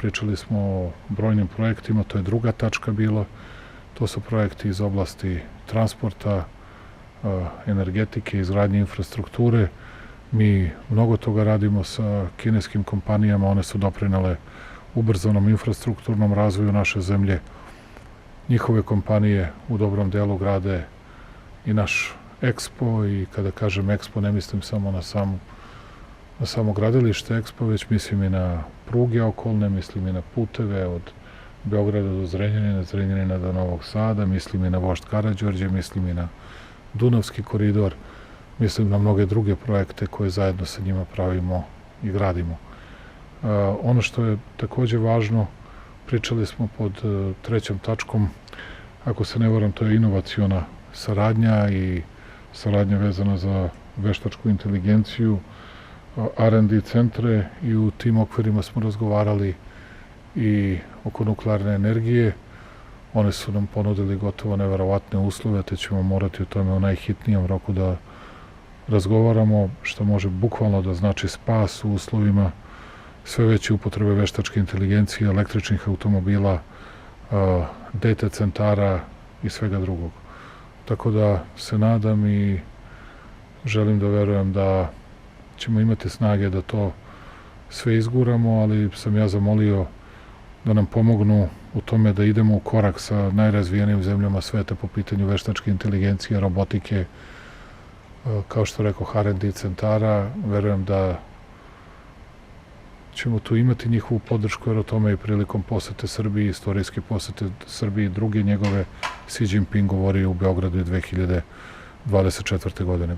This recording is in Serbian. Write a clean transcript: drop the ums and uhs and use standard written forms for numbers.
pričali smo o brojnim projektima, to je druga tačka bila. To su projekti iz oblasti transporta, energetike, izgradnje infrastrukture. Mi mnogo toga radimo sa kineskim kompanijama, one su doprinele ubrzanom infrastrukturnom razvoju naše zemlje. Njihove kompanije u dobrom delu grade i naš EXPO, i kada kažem EXPO ne mislim samo na samo gradilište EXPO, već mislim i na pruge okolne, mislim i na puteve od Beograda do Zrenjanina, Zrenjanina do Novog Sada, mislim i na Vožd Karađorđe, mislim i na Dunavski koridor, mislim na mnoge druge projekte koje zajedno sa njima pravimo i gradimo. Ono što je takođe važno, pričali smo pod trećom tačkom, ako se ne varam, to je inovaciona saradnja i saradnja vezana za veštačku inteligenciju, R&D centre, i u tim okvirima smo razgovarali i oko nuklearne energije. One su nam ponudili gotovo neverovatne uslove, te ćemo morati o tome u najhitnijem roku da razgovaramo, što može bukvalno da znači spas u uslovima sve veće upotrebe veštačke inteligencije, električnih automobila, data centara i svega drugog. Tako da se nadam i želim da verujem da ćemo imati snage da to sve izguramo, ali sam ja zamolio da nam pomognu u tome da idemo u korak sa najrazvijenijim zemljama sveta po pitanju veštačke inteligencije, robotike, kao što rekao, R&D centara. Verujem da ćemo tu imati njihovu podršku, jer o tome i prilikom posete Srbiji, istorijske posete Srbiji, druge njegove, Xi Jinping govorio u Beogradu 2024. godine.